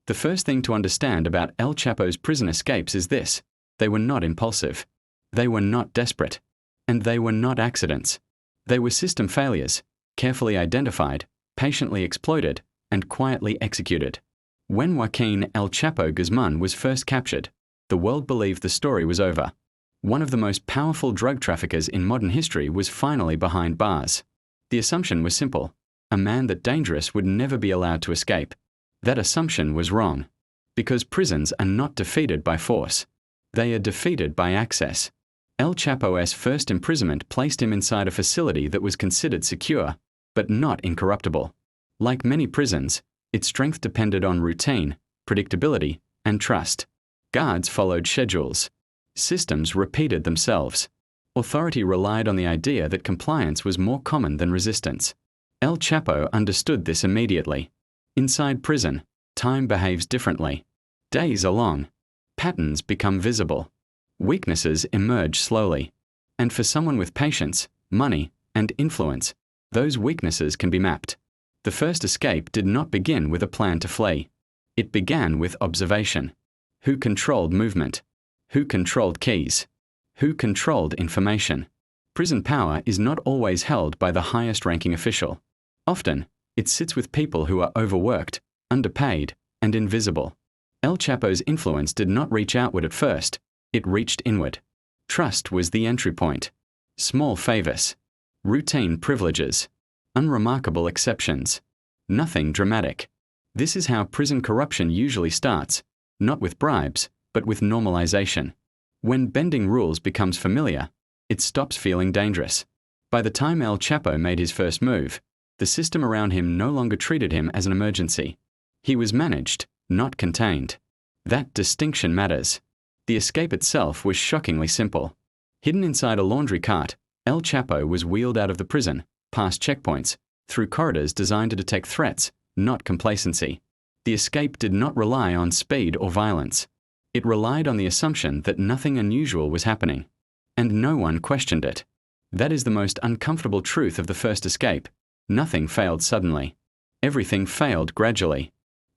The first thing to understand about El Chapo's prison escapes is this: they were not impulsive. They were not desperate. And they were not accidents. They were system failures, carefully identified, patiently exploited, and quietly executed. When Joaquín El Chapo Guzmán was first captured, the world believed the story was over. One of the most powerful drug traffickers in modern history was finally behind bars. The assumption was simple: a man that dangerous would never be allowed to escape. That assumption was wrong, because prisons are not defeated by force. They are defeated by access. El Chapo's first imprisonment placed him inside a facility that was considered secure, but not incorruptible. Like many prisons, its strength depended on routine, predictability, and trust. Guards followed schedules. Systems repeated themselves. Authority relied on the idea that compliance was more common than resistance. El Chapo understood this immediately. Inside prison, time behaves differently. Days are long. Patterns become visible. Weaknesses emerge slowly. And for someone with patience, money, and influence, those weaknesses can be mapped. The first escape did not begin with a plan to flee. It began with observation. Who controlled movement? Who controlled keys? Who controlled information? Prison power is not always held by the highest-ranking official. Often, it sits with people who are overworked, underpaid, and invisible. El Chapo's influence did not reach outward at first. It reached inward. Trust was the entry point. Small favors. Routine privileges. Unremarkable exceptions. Nothing dramatic. This is how prison corruption usually starts, not with bribes, but with normalization. When bending rules becomes familiar, it stops feeling dangerous. By the time El Chapo made his first move, the system around him no longer treated him as an emergency. He was managed, not contained. That distinction matters. The escape itself was shockingly simple. Hidden inside a laundry cart, El Chapo was wheeled out of the prison, past checkpoints, through corridors designed to detect threats, not complacency. The escape did not rely on speed or violence. It relied on the assumption that nothing unusual was happening. And no one questioned it. That is the most uncomfortable truth of the first escape. Nothing failed suddenly. Everything failed gradually.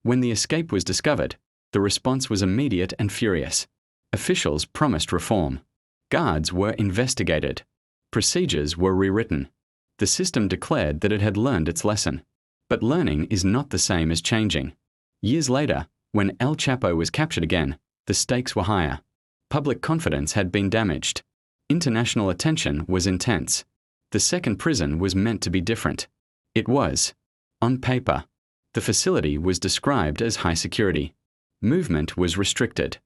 When the escape was discovered, the response was immediate and furious. Officials promised reform. Guards were investigated. Procedures were rewritten. The system declared that it had learned its lesson. But learning is not the same as changing. Years later, when El Chapo was captured again, the stakes were higher. Public confidence had been damaged. International attention was intense. The second prison was meant to be different. It was. On paper, the facility was described as high security. Movement was restricted.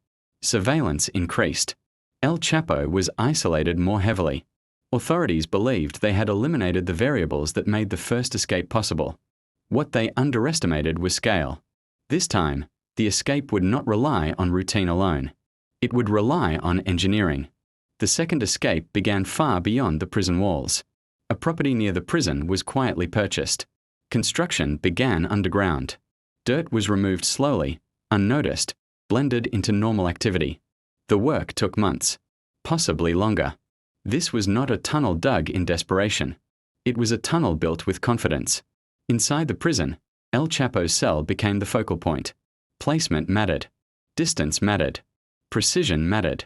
Surveillance increased. El Chapo was isolated more heavily. Authorities believed they had eliminated the variables that made the first escape possible. What they underestimated was scale. This time, the escape would not rely on routine alone. It would rely on engineering. The second escape began far beyond the prison walls. A property near the prison was quietly purchased. Construction began underground. Dirt was removed slowly, unnoticed, blended into normal activity. The work took months, possibly longer. This was not a tunnel dug in desperation. It was a tunnel built with confidence. Inside the prison, El Chapo's cell became the focal point. Placement mattered. Distance mattered. Precision mattered.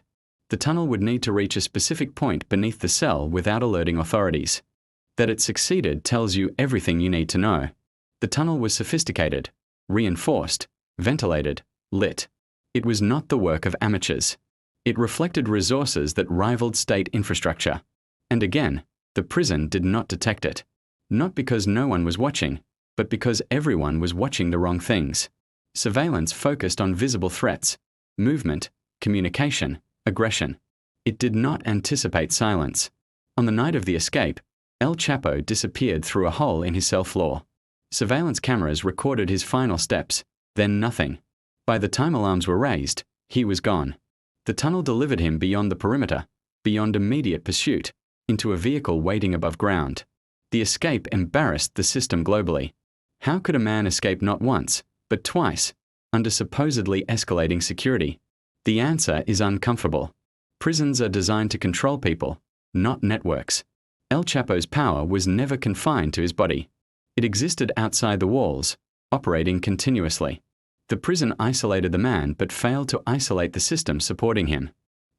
The tunnel would need to reach a specific point beneath the cell without alerting authorities. That it succeeded tells you everything you need to know. The tunnel was sophisticated, reinforced, ventilated, lit. It was not the work of amateurs. It reflected resources that rivaled state infrastructure. And again, the prison did not detect it. Not because no one was watching, but because everyone was watching the wrong things. Surveillance focused on visible threats, movement, communication, aggression. It did not anticipate silence. On the night of the escape, El Chapo disappeared through a hole in his cell floor. Surveillance cameras recorded his final steps, then nothing. By the time alarms were raised, he was gone. The tunnel delivered him beyond the perimeter, beyond immediate pursuit, into a vehicle waiting above ground. The escape embarrassed the system globally. How could a man escape not once, but twice, under supposedly escalating security? The answer is uncomfortable. Prisons are designed to control people, not networks. El Chapo's power was never confined to his body. It existed outside the walls, operating continuously. The prison isolated the man but failed to isolate the system supporting him.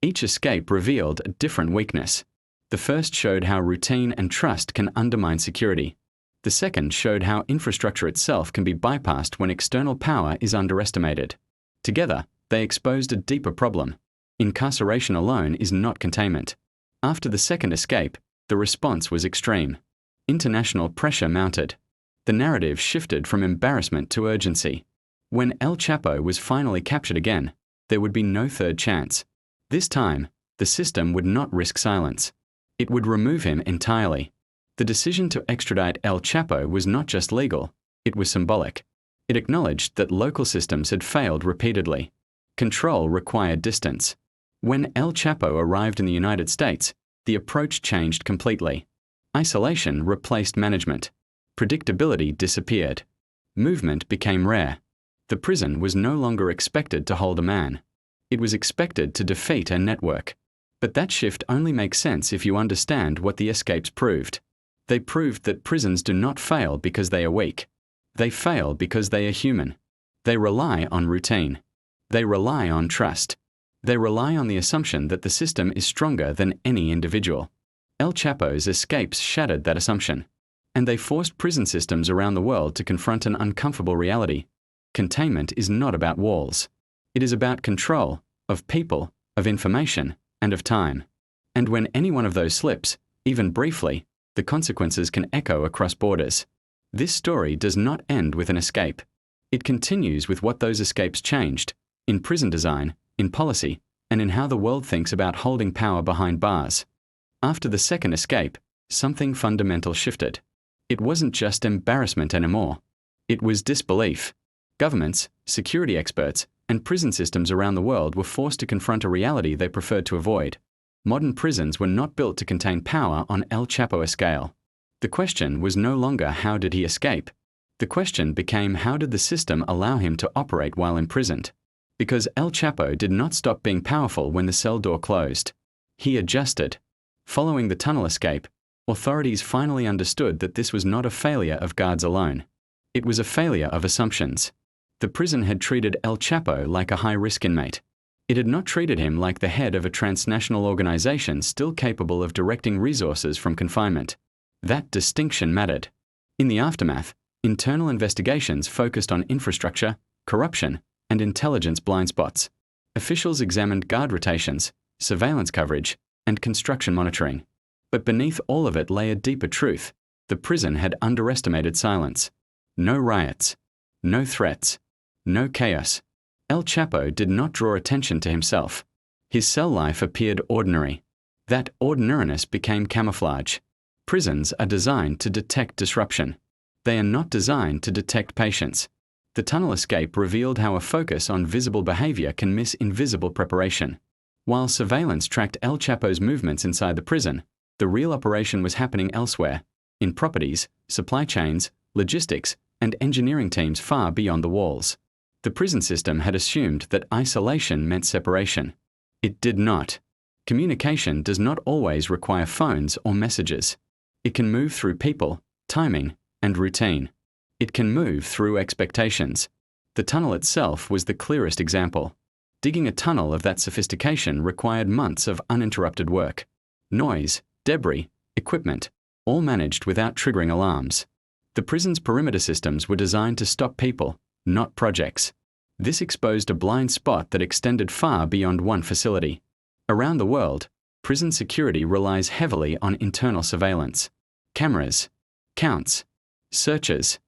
Each escape revealed a different weakness. The first showed how routine and trust can undermine security. The second showed how infrastructure itself can be bypassed when external power is underestimated. Together, they exposed a deeper problem. Incarceration alone is not containment. After the second escape, the response was extreme. International pressure mounted. The narrative shifted from embarrassment to urgency. When El Chapo was finally captured again, there would be no third chance. This time, the system would not risk silence. It would remove him entirely. The decision to extradite El Chapo was not just legal, it was symbolic. It acknowledged that local systems had failed repeatedly. Control required distance. When El Chapo arrived in the United States, the approach changed completely. Isolation replaced management. Predictability disappeared. Movement became rare. The prison was no longer expected to hold a man. It was expected to defeat a network. But that shift only makes sense if you understand what the escapes proved. They proved that prisons do not fail because they are weak. They fail because they are human. They rely on routine. They rely on trust. They rely on the assumption that the system is stronger than any individual. El Chapo's escapes shattered that assumption. And they forced prison systems around the world to confront an uncomfortable reality. Containment is not about walls. It is about control of people, of information, and of time. And when any one of those slips, even briefly, the consequences can echo across borders. This story does not end with an escape. It continues with what those escapes changed, in prison design, in policy, and in how the world thinks about holding power behind bars. After the second escape, something fundamental shifted. It wasn't just embarrassment anymore. It was disbelief. Governments, security experts, and prison systems around the world were forced to confront a reality they preferred to avoid. Modern prisons were not built to contain power on El Chapo's scale. The question was no longer how did he escape. The question became how did the system allow him to operate while imprisoned? Because El Chapo did not stop being powerful when the cell door closed. He adjusted. Following the tunnel escape, authorities finally understood that this was not a failure of guards alone. It was a failure of assumptions. The prison had treated El Chapo like a high-risk inmate. It had not treated him like the head of a transnational organization still capable of directing resources from confinement. That distinction mattered. In the aftermath, internal investigations focused on infrastructure, corruption, and intelligence blind spots. Officials examined guard rotations, surveillance coverage, and construction monitoring. But beneath all of it lay a deeper truth. The prison had underestimated silence. No riots. No threats. No chaos. El Chapo did not draw attention to himself. His cell life appeared ordinary. That ordinariness became camouflage. Prisons are designed to detect disruption. They are not designed to detect patience. The tunnel escape revealed how a focus on visible behavior can miss invisible preparation. While surveillance tracked El Chapo's movements inside the prison, the real operation was happening elsewhere, in properties, supply chains, logistics, and engineering teams far beyond the walls. The prison system had assumed that isolation meant separation. It did not. Communication does not always require phones or messages. It can move through people, timing, and routine. It can move through expectations. The tunnel itself was the clearest example. Digging a tunnel of that sophistication required months of uninterrupted work. Noise, debris, equipment, all managed without triggering alarms. The prison's perimeter systems were designed to stop people, not projects. This exposed a blind spot that extended far beyond one facility. Around the world, prison security relies heavily on internal surveillance. Cameras, counts, searches,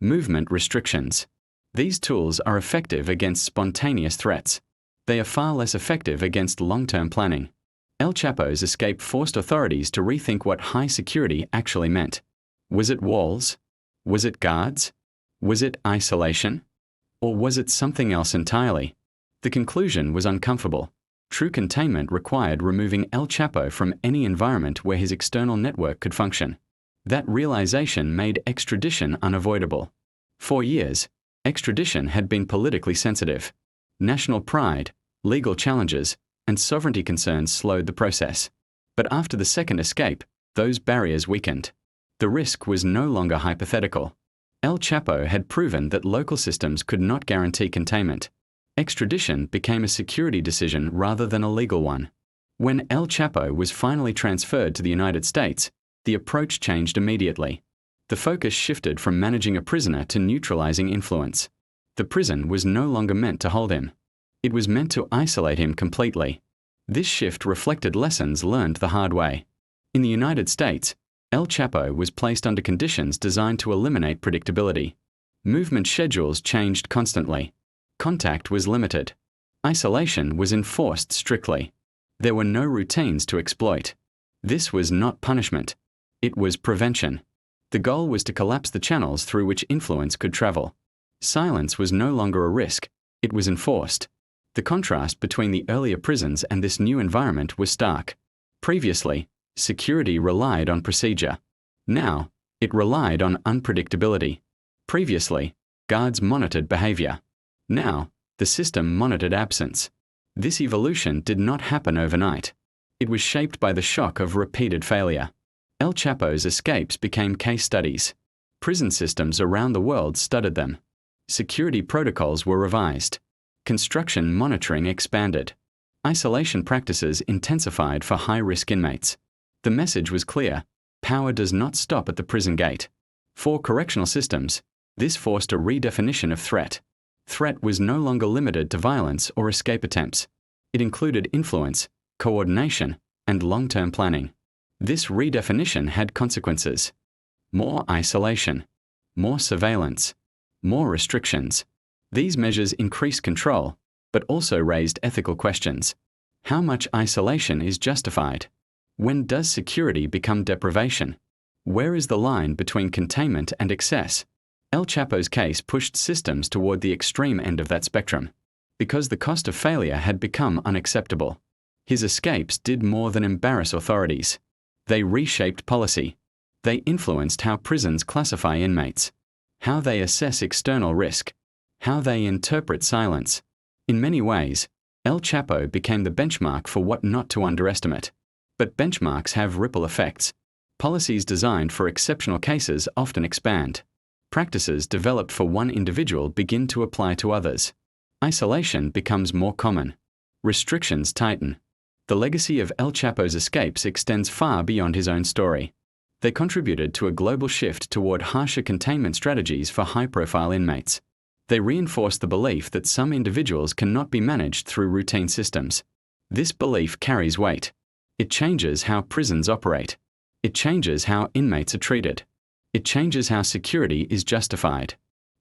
movement restrictions. These tools are effective against spontaneous threats. They are far less effective against long-term planning. El Chapo's escape forced authorities to rethink what high security actually meant. Was it walls? Was it guards? Was it isolation? Or was it something else entirely? The conclusion was uncomfortable. True containment required removing El Chapo from any environment where his external network could function. That realization made extradition unavoidable. For years, extradition had been politically sensitive. National pride, legal challenges, and sovereignty concerns slowed the process. But after the second escape, those barriers weakened. The risk was no longer hypothetical. El Chapo had proven that local systems could not guarantee containment. Extradition became a security decision rather than a legal one. When El Chapo was finally transferred to the United States, the approach changed immediately. The focus shifted from managing a prisoner to neutralizing influence. The prison was no longer meant to hold him. It was meant to isolate him completely. This shift reflected lessons learned the hard way. In the United States, El Chapo was placed under conditions designed to eliminate predictability. Movement schedules changed constantly. Contact was limited. Isolation was enforced strictly. There were no routines to exploit. This was not punishment. It was prevention. The goal was to collapse the channels through which influence could travel. Silence was no longer a risk. It was enforced. The contrast between the earlier prisons and this new environment was stark. Previously, security relied on procedure. Now, it relied on unpredictability. Previously, guards monitored behavior. Now, the system monitored absence. This evolution did not happen overnight. It was shaped by the shock of repeated failure. El Chapo's escapes became case studies. Prison systems around the world studied them. Security protocols were revised. Construction monitoring expanded. Isolation practices intensified for high-risk inmates. The message was clear: power does not stop at the prison gate. For correctional systems, this forced a redefinition of threat. Threat was no longer limited to violence or escape attempts. It included influence, coordination, and long-term planning. This redefinition had consequences: more isolation, more surveillance, more restrictions. These measures increased control, but also raised ethical questions. How much isolation is justified? When does security become deprivation? Where is the line between containment and excess? El Chapo's case pushed systems toward the extreme end of that spectrum, because the cost of failure had become unacceptable. His escapes did more than embarrass authorities. They reshaped policy. They influenced how prisons classify inmates, how they assess external risk, how they interpret silence. In many ways, El Chapo became the benchmark for what not to underestimate. But benchmarks have ripple effects. Policies designed for exceptional cases often expand. Practices developed for one individual begin to apply to others. Isolation becomes more common. Restrictions tighten. The legacy of El Chapo's escapes extends far beyond his own story. They contributed to a global shift toward harsher containment strategies for high-profile inmates. They reinforced the belief that some individuals cannot be managed through routine systems. This belief carries weight. It changes how prisons operate. It changes how inmates are treated. It changes how security is justified.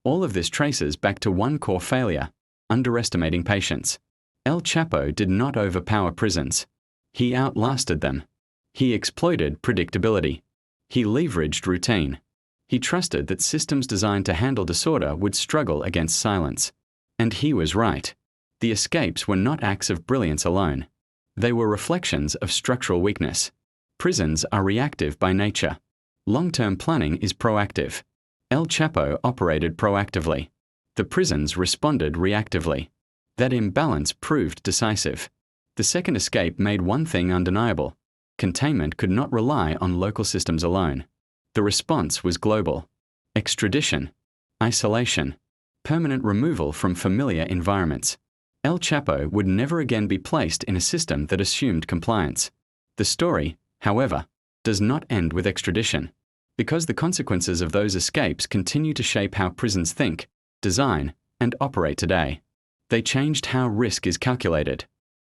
All of this traces back to one core failure: underestimating patience. El Chapo did not overpower prisons. He outlasted them. He exploited predictability. He leveraged routine. He trusted that systems designed to handle disorder would struggle against silence. And he was right. The escapes were not acts of brilliance alone. They were reflections of structural weakness. Prisons are reactive by nature. Long-term planning is proactive. El Chapo operated proactively. The prisons responded reactively. That imbalance proved decisive. The second escape made one thing undeniable: containment could not rely on local systems alone. The response was global. Extradition, isolation, permanent removal from familiar environments. El Chapo would never again be placed in a system that assumed compliance. The story, however, does not end with extradition, because the consequences of those escapes continue to shape how prisons think, design, and operate today. They changed how risk is calculated.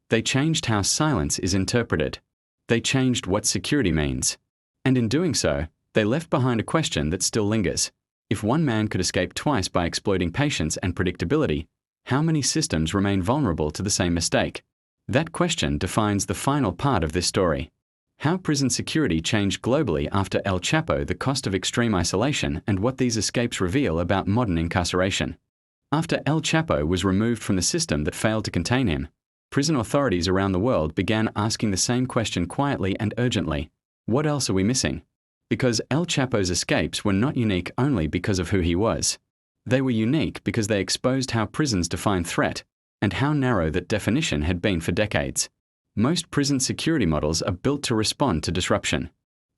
They changed how silence is interpreted. They changed what security means. And in doing so, they left behind a question that still lingers. If one man could escape twice by exploiting patience and predictability, how many systems remain vulnerable to the same mistake? That question defines the final part of this story. How prison security changed globally after El Chapo, the cost of extreme isolation, and what these escapes reveal about modern incarceration. After El Chapo was removed from the system that failed to contain him, prison authorities around the world began asking the same question quietly and urgently: what else are we missing? Because El Chapo's escapes were not unique only because of who he was. They were unique because they exposed how prisons define threat, and how narrow that definition had been for decades. Most prison security models are built to respond to disruption.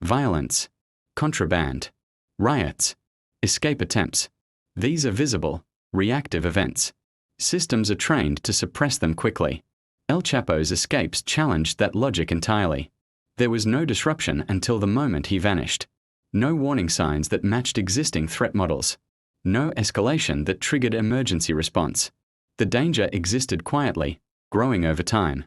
Violence, contraband, riots, Escape attempts. These are visible, reactive events. Systems are trained to suppress them quickly. El Chapo's escapes challenged that logic entirely. There was no disruption until the moment he vanished. No warning signs that matched existing threat models. No escalation that triggered emergency response. The danger existed quietly, growing over time.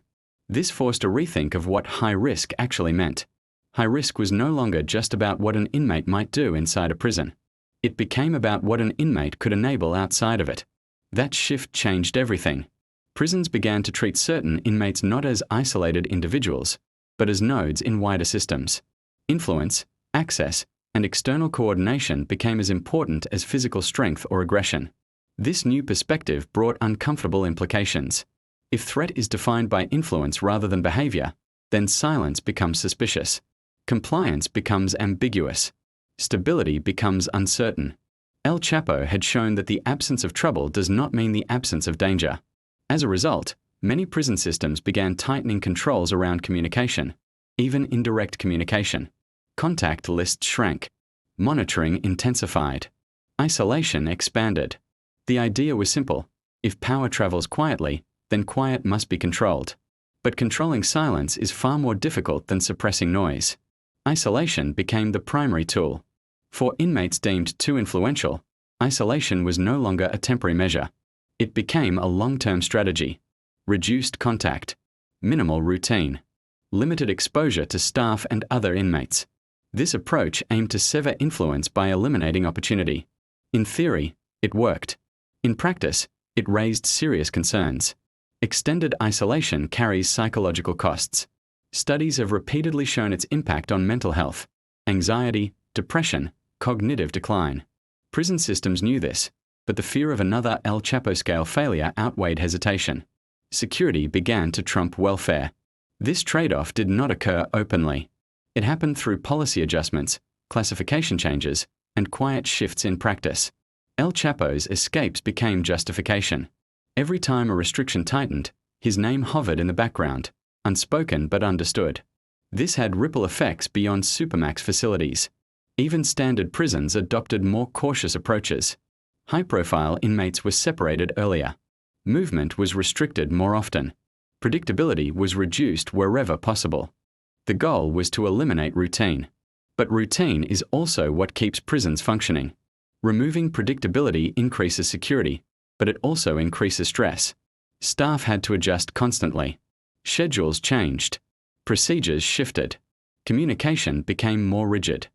This forced a rethink of what high risk actually meant. High risk was no longer just about what an inmate might do inside a prison. It became about what an inmate could enable outside of it. That shift changed everything. Prisons began to treat certain inmates not as isolated individuals, but as nodes in wider systems. Influence, access, and external coordination became as important as physical strength or aggression. This new perspective brought uncomfortable implications. If threat is defined by influence rather than behavior, then silence becomes suspicious. Compliance becomes ambiguous. Stability becomes uncertain. El Chapo had shown that the absence of trouble does not mean the absence of danger. As a result, many prison systems began tightening controls around communication, even indirect communication. Contact lists shrank. Monitoring intensified. Isolation expanded. The idea was simple. If power travels quietly, then quiet must be controlled. But controlling silence is far more difficult than suppressing noise. Isolation became the primary tool. For inmates deemed too influential, isolation was no longer a temporary measure. It became a long-term strategy. Reduced contact. Minimal routine. Limited exposure to staff and other inmates. This approach aimed to sever influence by eliminating opportunity. In theory, it worked. In practice, it raised serious concerns. Extended isolation carries psychological costs. Studies have repeatedly shown its impact on mental health, anxiety, depression, cognitive decline. Prison systems knew this, but the fear of another El Chapo-scale failure outweighed hesitation. Security began to trump welfare. This trade-off did not occur openly. It happened through policy adjustments, classification changes, and quiet shifts in practice. El Chapo's escapes became justification. Every time a restriction tightened, his name hovered in the background, unspoken but understood. This had ripple effects beyond supermax facilities. Even standard prisons adopted more cautious approaches. High-profile inmates were separated earlier. Movement was restricted more often. Predictability was reduced wherever possible. The goal was to eliminate routine. But routine is also what keeps prisons functioning. Removing predictability increases security, but it also increases stress. Staff had to adjust constantly. Schedules changed. Procedures shifted. Communication became more rigid.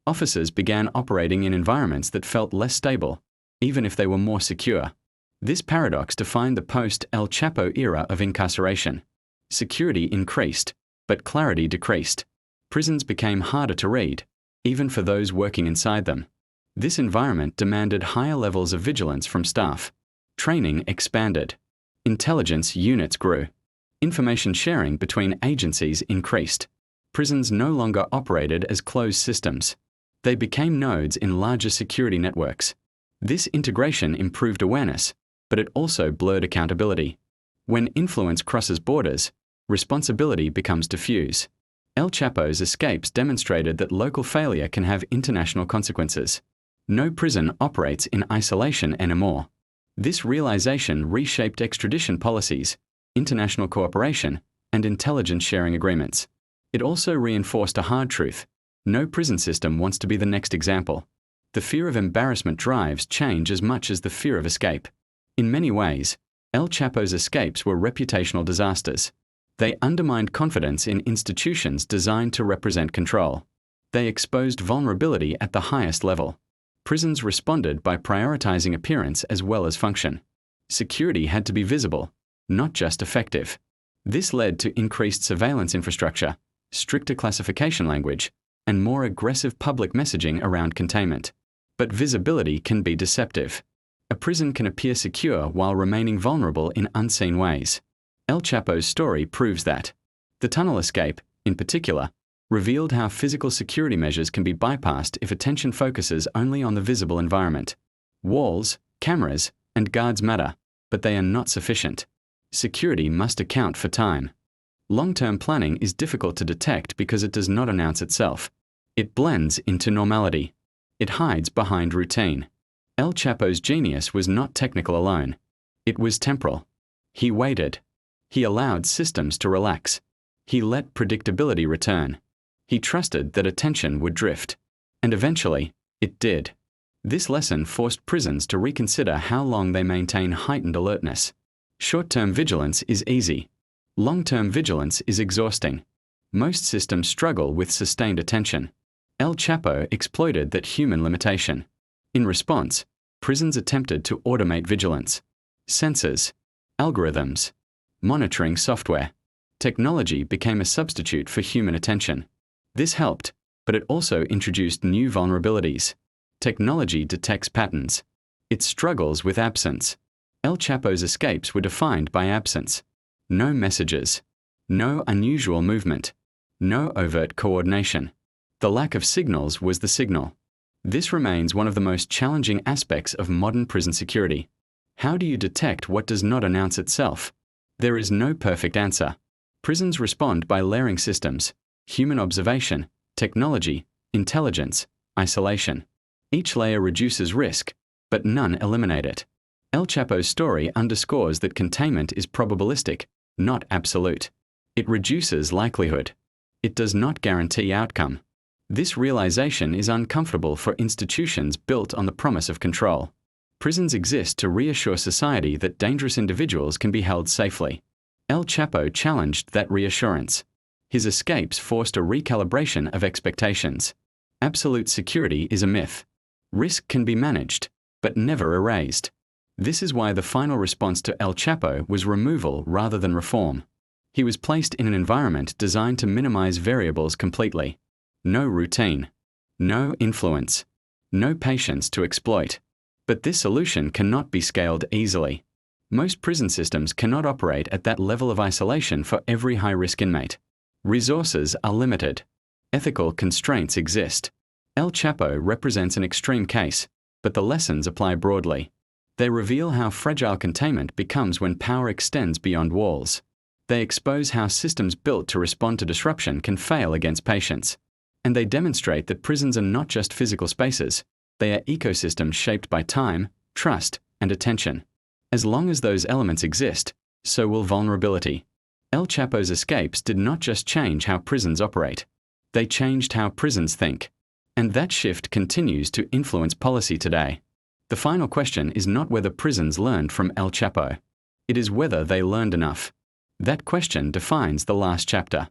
Officers began operating in environments that felt less stable, even if they were more secure. This paradox defined the post-El Chapo era of incarceration. Security increased, but clarity decreased. Prisons became harder to read, even for those working inside them. This environment demanded higher levels of vigilance from staff. Training expanded. Intelligence units grew. Information sharing between agencies increased. Prisons no longer operated as closed systems. They became nodes in larger security networks. This integration improved awareness, but it also blurred accountability. When influence crosses borders, responsibility becomes diffuse. El Chapo's escapes demonstrated that local failure can have international consequences. No prison operates in isolation anymore. This realization reshaped extradition policies, international cooperation, and intelligence sharing agreements. It also reinforced a hard truth. No prison system wants to be the next example. The fear of embarrassment drives change as much as the fear of escape. In many ways, El Chapo's escapes were reputational disasters. They undermined confidence in institutions designed to represent control. They exposed vulnerability at the highest level. Prisons responded by prioritizing appearance as well as function. Security had to be visible, not just effective. This led to increased surveillance infrastructure, stricter classification language, and more aggressive public messaging around containment. But visibility can be deceptive. A prison can appear secure while remaining vulnerable in unseen ways. El Chapo's story proves that. The tunnel escape, in particular, revealed how physical security measures can be bypassed if attention focuses only on the visible environment. Walls, cameras, and guards matter, but they are not sufficient. Security must account for time. Long-term planning is difficult to detect because it does not announce itself. It blends into normality. It hides behind routine. El Chapo's genius was not technical alone. It was temporal. He waited. He allowed systems to relax. He let predictability return. He trusted that attention would drift. And eventually, it did. This lesson forced prisons to reconsider how long they maintain heightened alertness. Short-term vigilance is easy. Long-term vigilance is exhausting. Most systems struggle with sustained attention. El Chapo exploited that human limitation. In response, prisons attempted to automate vigilance. Sensors, algorithms, monitoring software. Technology became a substitute for human attention. This helped, but it also introduced new vulnerabilities. Technology detects patterns. It struggles with absence. El Chapo's escapes were defined by absence. No messages. No unusual movement. No overt coordination. The lack of signals was the signal. This remains one of the most challenging aspects of modern prison security. How do you detect what does not announce itself? There is no perfect answer. Prisons respond by layering systems: human observation, technology, intelligence, isolation. Each layer reduces risk, but none eliminate it. El Chapo's story underscores that containment is probabilistic, not absolute. It reduces likelihood. It does not guarantee outcome. This realization is uncomfortable for institutions built on the promise of control. Prisons exist to reassure society that dangerous individuals can be held safely. El Chapo challenged that reassurance. His escapes forced a recalibration of expectations. Absolute security is a myth. Risk can be managed, but never erased. This is why the final response to El Chapo was removal rather than reform. He was placed in an environment designed to minimize variables completely. No routine. No influence. No patience to exploit. But this solution cannot be scaled easily. Most prison systems cannot operate at that level of isolation for every high-risk inmate. Resources are limited. Ethical constraints exist. El Chapo represents an extreme case, but the lessons apply broadly. They reveal how fragile containment becomes when power extends beyond walls. They expose how systems built to respond to disruption can fail against patience. And they demonstrate that prisons are not just physical spaces. They are ecosystems shaped by time, trust, and attention. As long as those elements exist, so will vulnerability. El Chapo's escapes did not just change how prisons operate. They changed how prisons think. And that shift continues to influence policy today. The final question is not whether prisons learned from El Chapo. It is whether they learned enough. That question defines the last chapter.